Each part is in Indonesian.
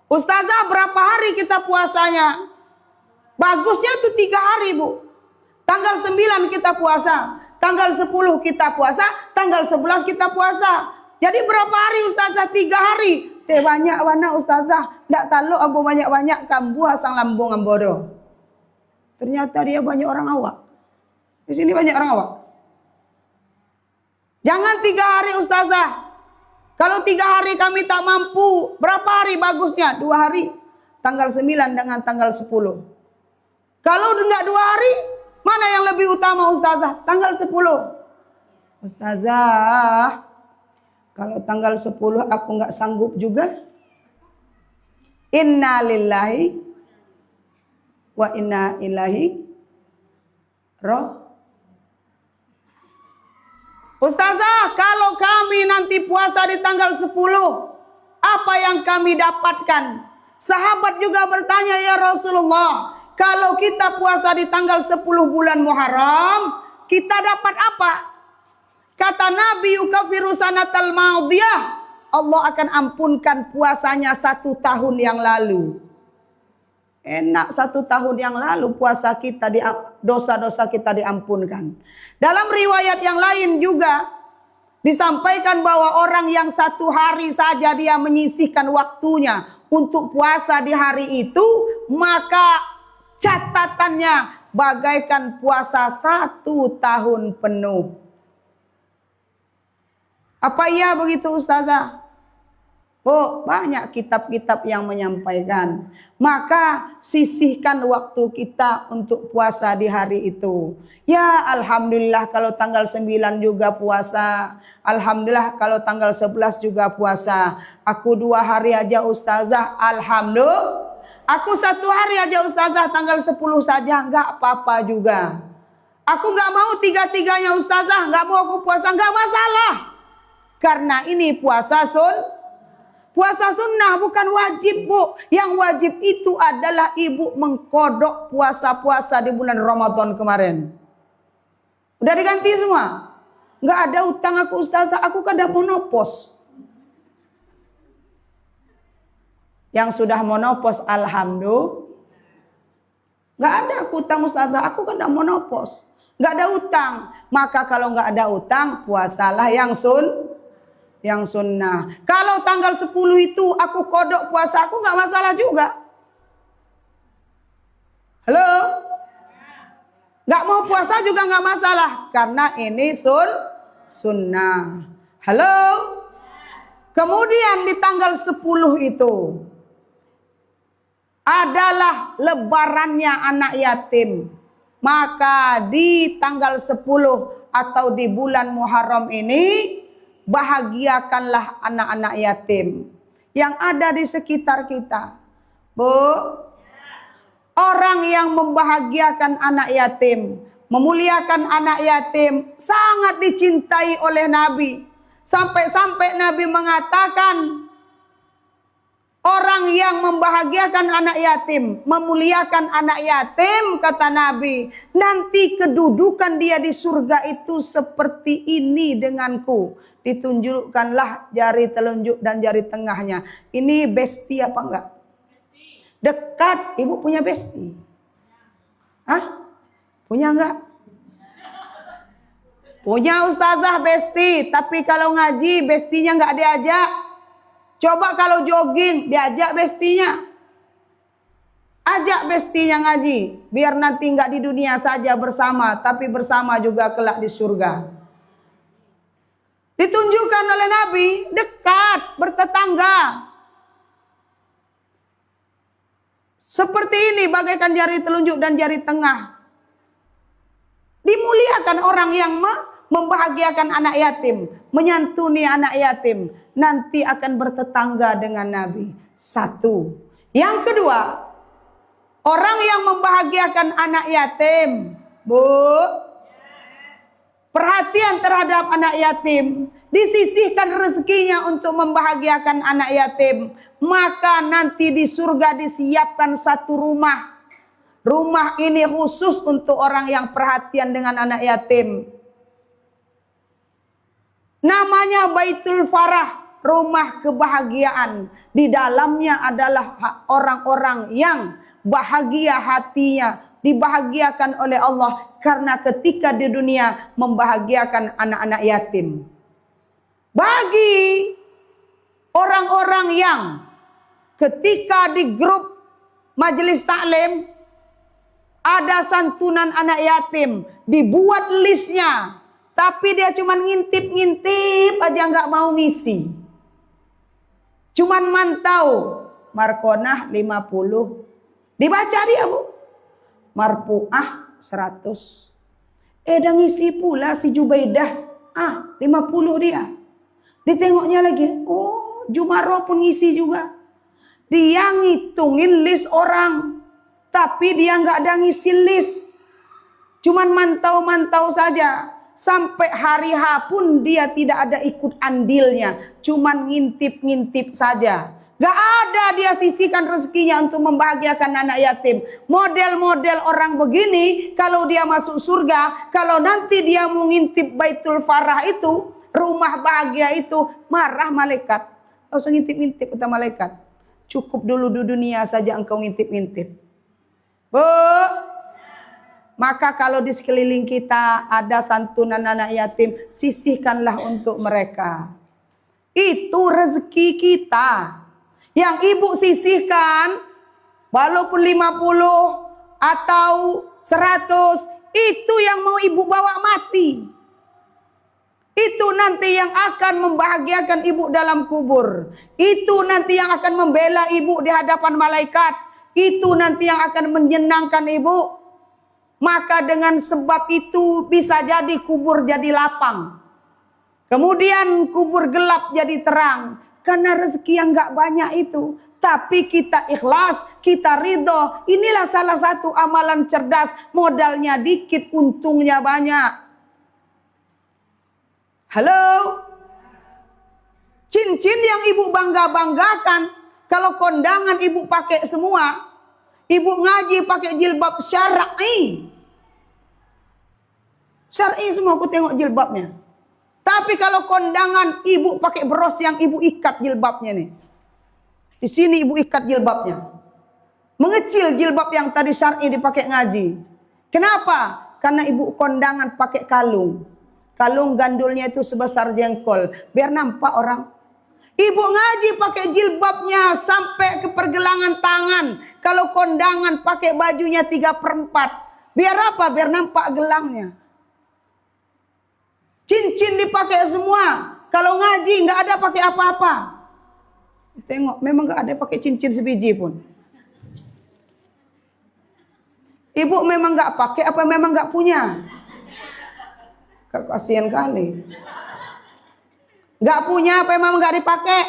Ustazah, berapa hari kita puasanya? Bagusnya tuh 3 hari, Bu. Tanggal 9 kita puasa, tanggal 10 kita puasa, tanggal 11 kita puasa. Jadi berapa hari Ustazah? 3 hari. Teh banyak warna Ustazah. Ndak tahu aku banyak-banyak kambuh asang lambung ambodo. Ternyata dia banyak orang awak. Di sini banyak orang awak. Jangan 3 hari Ustazah. Kalau 3 hari kami tak mampu, berapa hari bagusnya? 2 hari. Tanggal 9 dengan tanggal 10. Kalau enggak 2 hari, mana yang lebih utama Ustazah? Tanggal 10. Ustazah, kalau tanggal 10 aku enggak sanggup juga. Inna lillahi wa inna ilaihi roh. Ustazah, kalau kami nanti puasa di tanggal 10, apa yang kami dapatkan? Sahabat juga bertanya, ya Rasulullah, kalau kita puasa di tanggal 10 bulan Muharram, kita dapat apa? Kata Nabi, yukafiru sanatal maudiyah, Allah akan ampunkan puasanya 1 tahun yang lalu. Enak, 1 tahun yang lalu puasa kita, dosa-dosa kita diampunkan. Dalam riwayat yang lain juga disampaikan bahwa orang yang 1 hari saja dia menyisihkan waktunya untuk puasa di hari itu, maka catatannya bagaikan puasa 1 tahun penuh. Apa iya begitu Ustazah? Oh, banyak kitab-kitab yang menyampaikan. Maka sisihkan waktu kita untuk puasa di hari itu. Ya Alhamdulillah kalau tanggal 9 juga puasa. Alhamdulillah kalau tanggal 11 juga puasa. Aku 2 hari aja Ustazah. Alhamdulillah. Aku 1 hari aja Ustazah, tanggal 10 saja, enggak apa-apa juga. Aku enggak mau 3-3-nya Ustazah, enggak mau aku puasa, enggak masalah. Karena ini puasa sunnah bukan wajib, Bu. Yang wajib itu adalah ibu mengkodok puasa-puasa di bulan Ramadan kemarin. Udah diganti semua? Enggak ada utang aku Ustazah, aku kan udah monopos. Yang sudah monopos, alhamdulillah. Nggak ada aku utang Ustazah, aku kan udah monopos. Nggak ada utang. Maka kalau nggak ada utang, puasalah yang sunnah. Kalau tanggal 10 itu aku kodok puasa, aku nggak masalah juga. Halo? Nggak mau puasa juga nggak masalah. Karena ini sunnah. Halo? Kemudian di tanggal 10 itu adalah lebarannya anak yatim. Maka di tanggal 10 atau di bulan Muharram ini, bahagiakanlah anak-anak yatim yang ada di sekitar kita. Bu, orang yang membahagiakan anak yatim, memuliakan anak yatim, sangat dicintai oleh Nabi. Sampai-sampai Nabi mengatakan, orang yang membahagiakan anak yatim, memuliakan anak yatim, kata Nabi, nanti kedudukan dia di surga itu seperti ini denganku. Ditunjukkanlah jari telunjuk dan jari tengahnya. Ini besti apa enggak? Dekat. Ibu punya besti? Hah? Punya enggak? Punya Ustazah besti, tapi kalau ngaji bestinya enggak diajak. Coba kalau jogging diajak bestinya. Ajak bestinya ngaji, biar nanti enggak di dunia saja bersama, tapi bersama juga kelak di surga. Ditunjukkan oleh Nabi, dekat, bertetangga. Seperti ini bagaikan jari telunjuk dan jari tengah. Dimuliakan orang yang membahagiakan anak yatim, menyantuni anak yatim, nanti akan bertetangga dengan Nabi. 1. Yang kedua, orang yang membahagiakan anak yatim, Bu, perhatian terhadap anak yatim, disisihkan rezekinya untuk membahagiakan anak yatim, maka nanti di surga disiapkan 1 rumah. Rumah ini khusus untuk orang yang perhatian dengan anak yatim. Namanya Baitul Farah rumah kebahagiaan. Di dalamnya adalah orang-orang yang bahagia hatinya, dibahagiakan oleh Allah karena ketika di dunia membahagiakan anak-anak yatim. Bagi orang-orang yang ketika di grup majelis taklim ada santunan anak yatim, dibuat listnya, tapi dia cuman ngintip-ngintip aja, nggak mau ngisi. Cuman mantau, Markonah 50. Dibaca dia, Bu. Marfu'ah 100. Dan ngisi pula si Jubaidah. 50 dia. Ditengoknya lagi. Oh, Jumaroh pun ngisi juga. Dia ngitungin list orang. Tapi dia nggak ada ngisi list. Cuman mantau-mantau saja. Sampai hari H pun dia tidak ada ikut andilnya. Cuman ngintip-ngintip saja. Gak ada dia sisihkan rezekinya untuk membahagiakan anak yatim. Model-model orang begini, kalau dia masuk surga, kalau nanti dia mau ngintip Baitul Farah itu, rumah bahagia itu, marah malaikat. Gak usah ngintip-ngintip kata malaikat. Cukup dulu di dunia saja engkau ngintip-ngintip. Bu, maka kalau di sekeliling kita ada santunan anak yatim, sisihkanlah untuk mereka. Itu rezeki kita. Yang ibu sisihkan, walaupun 50 atau 100, itu yang mau ibu bawa mati. Itu nanti yang akan membahagiakan ibu dalam kubur. Itu nanti yang akan membela ibu di hadapan malaikat. Itu nanti yang akan menyenangkan ibu. Maka dengan sebab itu bisa jadi kubur jadi lapang. Kemudian kubur gelap jadi terang. Karena rezeki yang gak banyak itu. Tapi kita ikhlas, kita ridho. Inilah salah satu amalan cerdas. Modalnya dikit, untungnya banyak. Halo? Cincin yang ibu bangga-banggakan. Kalau kondangan ibu pakai semua. Ibu ngaji pakai jilbab syar'i. Syar'i semua aku tengok jilbabnya. Tapi kalau kondangan ibu pakai bros yang ibu ikat jilbabnya nih. Di sini ibu ikat jilbabnya. Mengecil jilbab yang tadi syar'i dipakai ngaji. Kenapa? Karena ibu kondangan pakai kalung. Kalung gandulnya itu sebesar jengkol. Biar nampak orang. Ibu ngaji pakai jilbabnya sampai ke pergelangan tangan. Kalau kondangan pakai bajunya 3/4. Biar apa? Biar nampak gelangnya. Cincin dipakai semua. Kalau ngaji nggak ada pakai apa-apa. Tengok, memang nggak ada pakai cincin sebiji pun. Ibu memang nggak pakai apa memang nggak punya? Kasihan kali. Nggak punya apa memang nggak dipakai?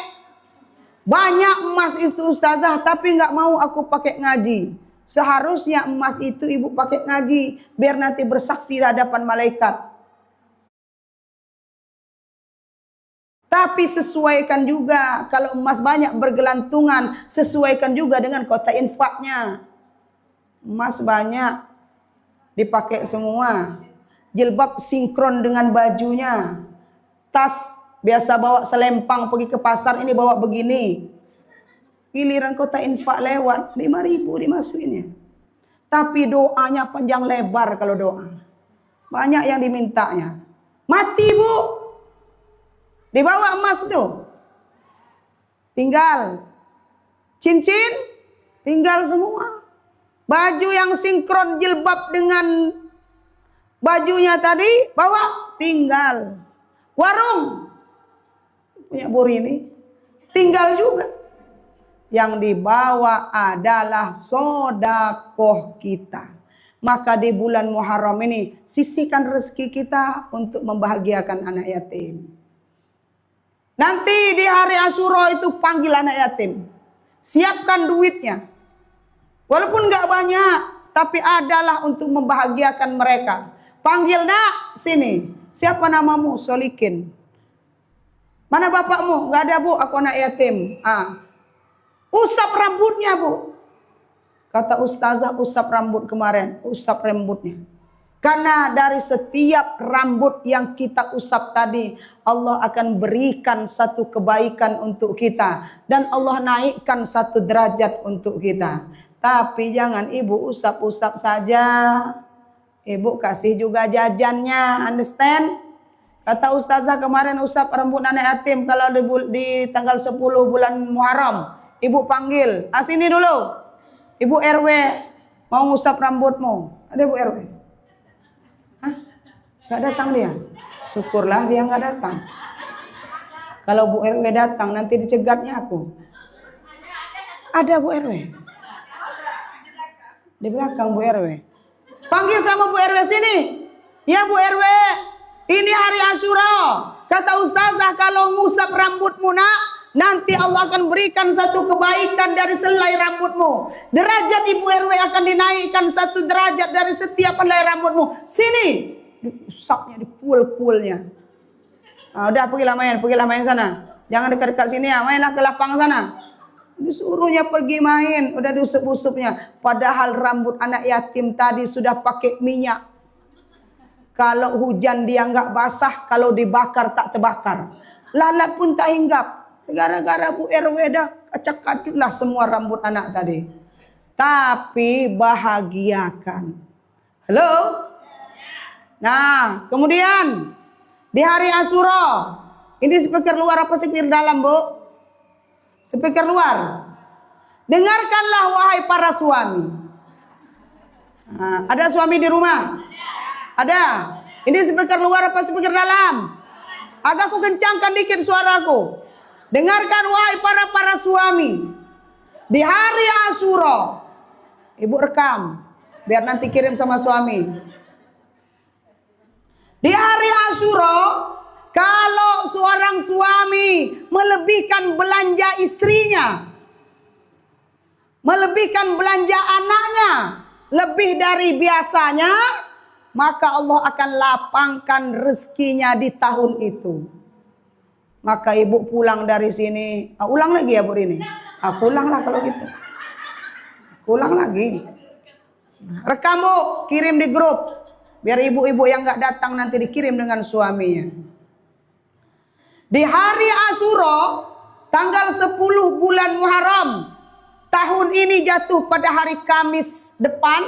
Banyak emas itu ustazah, tapi nggak mau aku pakai ngaji. Seharusnya emas itu ibu pakai ngaji, biar nanti bersaksi di hadapan malaikat. Tapi sesuaikan juga, kalau emas banyak bergelantungan, sesuaikan juga dengan kota infaknya. Emas banyak, dipakai semua. Jilbab sinkron dengan bajunya. Tas, biasa bawa selempang pergi ke pasar, ini bawa begini. Giliran kota infak lewat, 5.000 dimasukinnya. Tapi doanya panjang lebar kalau doa. Banyak yang dimintanya. Mati bu. Dibawa emas tuh. Tinggal. Cincin. Tinggal semua. Baju yang sinkron jilbab dengan bajunya tadi. Bawa. Tinggal. Warung. Punya Burini. Tinggal juga. Yang dibawa adalah sodakoh kita. Maka di bulan Muharram ini sisihkan rezeki kita untuk membahagiakan anak yatim. Nanti di hari Asyura itu panggil anak yatim. Siapkan duitnya. Walaupun gak banyak, tapi adalah untuk membahagiakan mereka. Panggil nak, sini. Siapa namamu? Solikin. Mana bapakmu? Gak ada bu, aku anak yatim. Usap rambutnya bu. Kata ustazah usap rambut kemarin. Usap rambutnya. Karena dari setiap rambut yang kita usap tadi Allah akan berikan satu kebaikan untuk kita. Dan Allah naikkan satu derajat untuk kita. Tapi jangan ibu usap-usap saja. Ibu kasih juga jajannya, understand? Kata ustazah kemarin usap rambut anak yatim kalau di tanggal 10 bulan Muharram. Ibu panggil, sini dulu. Ibu RW mau ngusap rambutmu. Ada ibu RW? Hah? Gak datang dia? Syukurlah dia gak datang. Kalau Bu RW datang nanti dicegatnya aku. Ada Bu RW? Di belakang Bu RW. Panggil sama Bu RW sini. Ya Bu RW, ini hari Asyura. Kata ustazah kalau ngusap rambutmu nak, nanti Allah akan berikan satu kebaikan dari selai rambutmu. Derajat ibu RW akan dinaikkan satu derajat dari setiap helai rambutmu. Sini. Diusapnya, dipul-pulnya. Nah, udah pergilah main sana. Jangan dekat-dekat sini ya, mainlah ke lapang sana. Disuruhnya pergi main, udah diusup-usupnya. Padahal rambut anak yatim tadi sudah pakai minyak. Kalau hujan dia nggak basah, kalau dibakar tak terbakar. Lalat pun tak hinggap. Gara-gara Bu RW dah acak-acaklah semua rambut anak tadi. Tapi bahagiakan. Halo? Nah, kemudian di hari Asyura. Ini speaker luar apa speaker dalam, Bu? Speaker luar. Dengarkanlah wahai para suami. Nah, ada suami di rumah? Ada. Ini speaker luar apa speaker dalam? Agak ku kencangkan dikit suaraku. Dengarkan wahai para suami. Di hari Asyura. Ibu rekam. Biar nanti kirim sama suami. Di hari Asyura, kalau seorang suami melebihkan belanja istrinya, melebihkan belanja anaknya, lebih dari biasanya, maka Allah akan lapangkan rezekinya di tahun itu. Maka ibu pulang dari sini, ulang lagi ya Bu Rini? Pulanglah kalau gitu. Pulang lagi. Rekam Bu, kirim di grup. Biar ibu-ibu yang gak datang nanti dikirim dengan suaminya. Di hari Asyura, tanggal 10 bulan Muharram, tahun ini jatuh pada hari Kamis depan.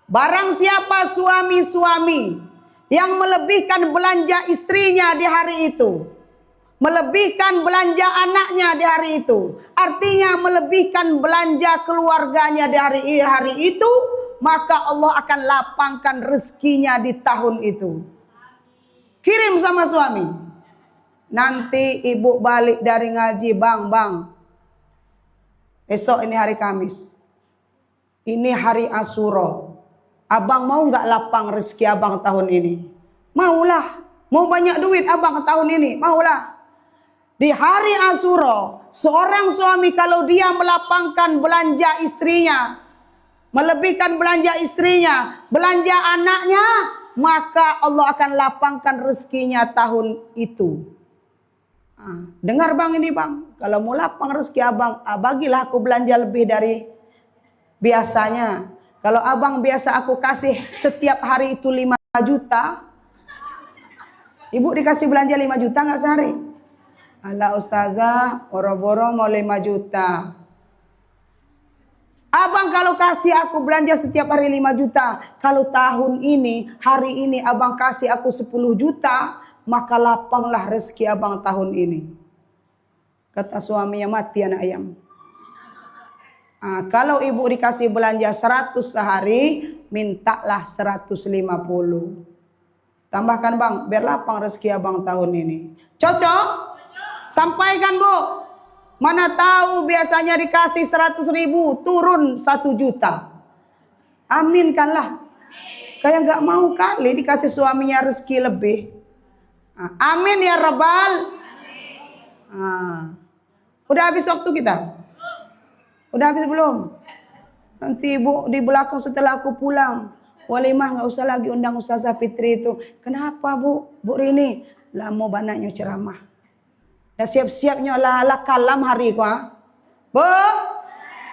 Barang siapa suami-suami yang melebihkan belanja istrinya di hari itu, melebihkan belanja anaknya di hari itu, artinya melebihkan belanja keluarganya di hari itu, maka Allah akan lapangkan rezekinya di tahun itu. Kirim sama suami. Nanti ibu balik dari ngaji, bang, esok ini hari Kamis, ini hari Asyura. Abang mau nggak lapang rezeki abang tahun ini? Maulah. Mau banyak duit abang tahun ini? Maulah. Di hari Asyura, seorang suami kalau dia melapangkan belanja istrinya, melebihkan belanja istrinya, belanja anaknya, maka Allah akan lapangkan rezekinya tahun itu. Dengar bang ini bang, kalau mau lapang rezeki abang, bagilah aku belanja lebih dari biasanya. Kalau abang biasa aku kasih setiap hari itu 5 juta. Ibu dikasih belanja 5 juta nggak sehari? Alah ustazah, boro-boro mau 5 juta. Abang kalau kasih aku belanja setiap hari 5 juta. Kalau tahun ini, hari ini abang kasih aku 10 juta. Maka lapanglah rezeki abang tahun ini. Kata suaminya, mati anak ayam. Kalau ibu dikasih belanja 100 sehari, mintalah 150. Tambahkan bang, biar lapang rezeki abang tahun ini. Cocok? Sampaikan Bu. Mana tahu biasanya dikasih 100.000, turun 1 juta. Aminkanlah. Kayak gak mau kali dikasih suaminya rezeki lebih. Amin ya Rabbal. Udah habis waktu kita? Udah habis belum? Nanti ibu di belakang setelah aku pulang, walimah nggak usah lagi undang Ustazah Fitri itu. Kenapa Bu? Bu Rini, lama banaknya ceramah. Dah siap-siapnya lah kalam hari ku. Bu,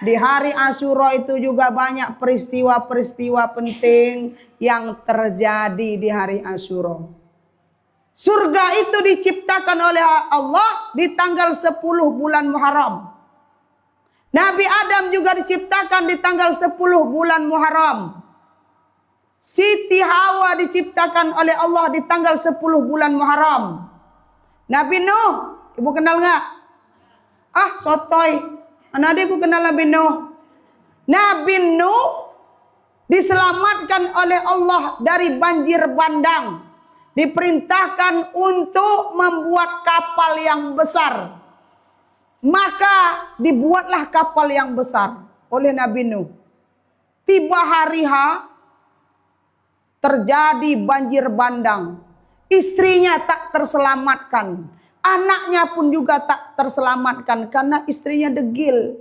di hari Asyura itu juga banyak peristiwa-peristiwa penting yang terjadi di hari Asyura. Surga itu diciptakan oleh Allah di tanggal 10 bulan Muharram. Nabi Adam juga diciptakan di tanggal 10 bulan Muharram. Siti Hawa diciptakan oleh Allah di tanggal 10 bulan Muharram. Nabi Nuh, ibu kenal nggak? Ah, sotoy. Mana ada ibu kenal Nabi Nuh? Nabi Nuh diselamatkan oleh Allah dari banjir bandang. Diperintahkan untuk membuat kapal yang besar. Maka dibuatlah kapal yang besar oleh Nabi Nuh. Tiba hari H, terjadi banjir bandang. Istrinya tak terselamatkan. Anaknya pun juga tak terselamatkan karena istrinya degil.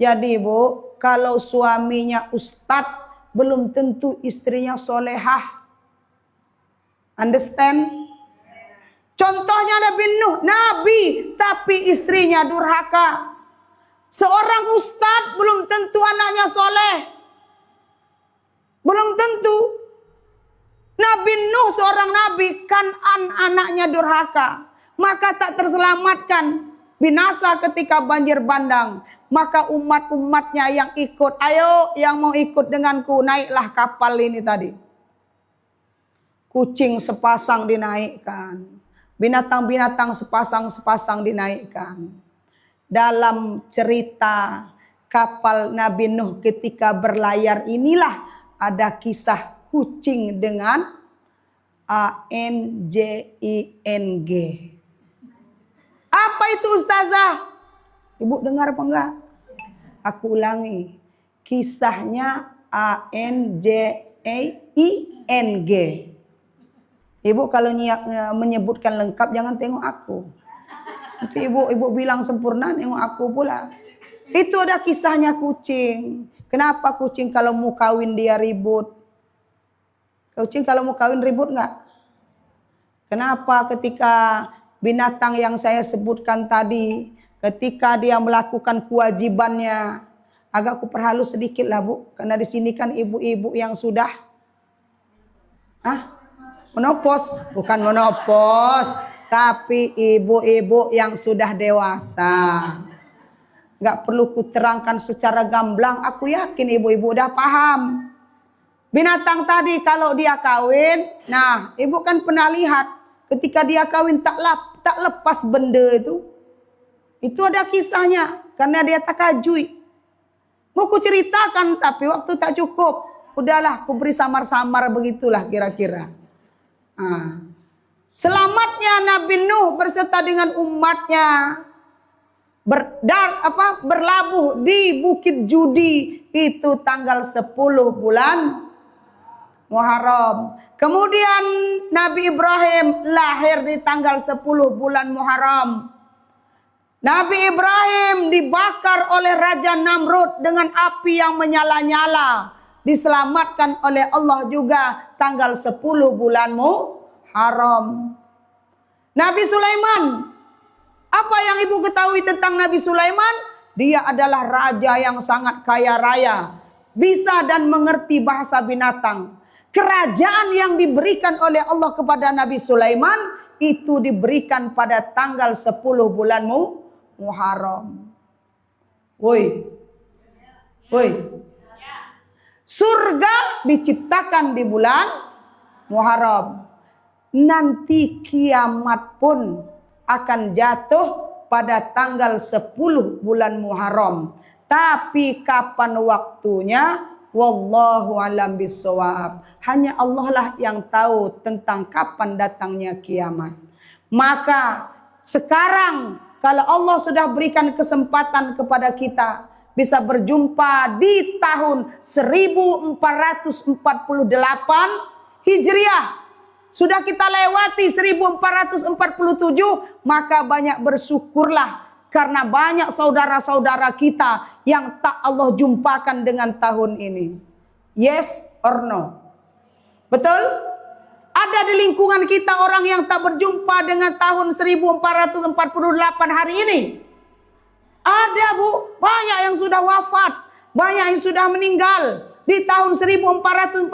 Jadi Bu, kalau suaminya ustadz, belum tentu istrinya solehah. Understand? Contohnya Nabi Nuh, Nabi tapi istrinya durhaka. Seorang ustadz belum tentu anaknya soleh. Belum tentu. Nabi Nuh seorang nabi, Kan'an anaknya durhaka. Maka tak terselamatkan. Binasa ketika banjir bandang. Maka umat-umatnya yang ikut, ayo yang mau ikut denganku, naiklah kapal ini tadi. Kucing sepasang dinaikkan. Binatang-binatang sepasang-sepasang dinaikkan. Dalam cerita kapal Nabi Nuh ketika berlayar inilah ada kisah kucing dengan ANJING. Apa itu ustazah? Ibu dengar apa enggak? Aku ulangi. Kisahnya ANJING. Ibu kalau menyebutkan lengkap jangan tengok aku. Nanti ibu bilang sempurna tengok aku pula. Itu ada kisahnya kucing. Kenapa kucing kalau mau kawin dia ribut? Kucing kalau mau kawin ribut enggak? Kenapa ketika binatang yang saya sebutkan tadi, ketika dia melakukan kewajibannya, agak aku perhalus sedikit lah Bu, karena di sini kan ibu-ibu yang sudah menopos, bukan menopos, tapi ibu-ibu yang sudah dewasa. Gak perlu kuterangkan secara gamblang, aku yakin ibu-ibu udah paham. Binatang tadi kalau dia kawin, nah ibu kan pernah lihat, ketika dia kawin tak lepas benda itu. Itu ada kisahnya, karena dia takajui. Mau ku ceritakan tapi waktu tak cukup. Udahlah, ku beri samar-samar begitulah kira-kira. Selamatnya Nabi Nuh berserta dengan umatnya berlabuh di Bukit Judi itu tanggal 10 bulan Muharram. Kemudian Nabi Ibrahim lahir di tanggal 10 bulan Muharram. Nabi Ibrahim dibakar oleh Raja Namrud dengan api yang menyala-nyala. Diselamatkan oleh Allah juga tanggal 10 bulan Muharram. Nabi Sulaiman. Apa yang ibu ketahui tentang Nabi Sulaiman? Dia adalah raja yang sangat kaya raya. Bisa dan mengerti bahasa binatang. Kerajaan yang diberikan oleh Allah kepada Nabi Sulaiman itu diberikan pada tanggal 10 bulan Muharram. Woi. Surga diciptakan di bulan Muharram. Nanti kiamat pun akan jatuh pada tanggal 10 bulan Muharram. Tapi kapan waktunya? Wallahu alam bisawab. Hanya Allah lah yang tahu tentang kapan datangnya kiamat. Maka sekarang kalau Allah sudah berikan kesempatan kepada kita bisa berjumpa di tahun 1448 Hijriah. Sudah kita lewati 1447, maka banyak bersyukurlah karena banyak saudara-saudara kita yang tak Allah jumpakan dengan tahun ini. Yes or no? Betul? Ada di lingkungan kita orang yang tak berjumpa dengan tahun 1448 hari ini. Ada Bu, banyak yang sudah wafat, banyak yang sudah meninggal di tahun 1447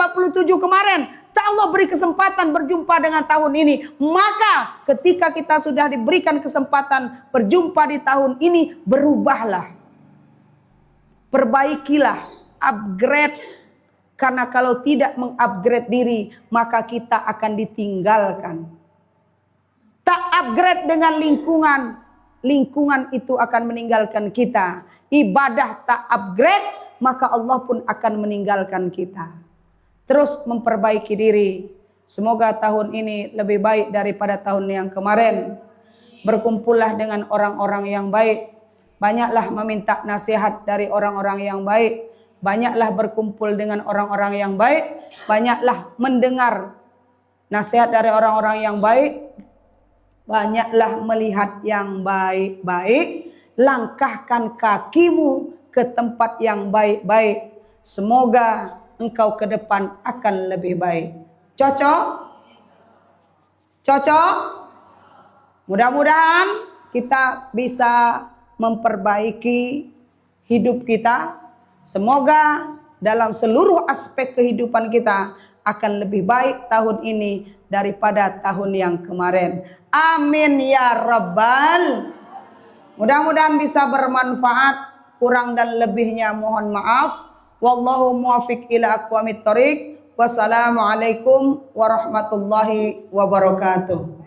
kemarin. Tak Allah beri kesempatan berjumpa dengan tahun ini, maka ketika kita sudah diberikan kesempatan berjumpa di tahun ini, berubahlah, perbaikilah, upgrade. Karena kalau tidak mengupgrade diri, maka kita akan ditinggalkan. Tak upgrade dengan lingkungan, lingkungan itu akan meninggalkan kita. Ibadah tak upgrade, maka Allah pun akan meninggalkan kita. Terus memperbaiki diri. Semoga tahun ini lebih baik daripada tahun yang kemarin. Berkumpullah dengan orang-orang yang baik. Banyaklah meminta nasihat dari orang-orang yang baik. Banyaklah berkumpul dengan orang-orang yang baik. Banyaklah mendengar nasihat dari orang-orang yang baik. Banyaklah melihat yang baik-baik. Langkahkan kakimu ke tempat yang baik-baik. Semoga engkau ke depan akan lebih baik. Cocok? Cocok? Mudah-mudahan kita bisa memperbaiki hidup kita. Semoga dalam seluruh aspek kehidupan kita akan lebih baik tahun ini daripada tahun yang kemarin. Amin ya Rabbal. Mudah-mudahan bisa bermanfaat. Kurang dan lebihnya mohon maaf. Wallahu muwaffiq ila aqwamit thoriq. Wassalamualaikum warahmatullahi wabarakatuh.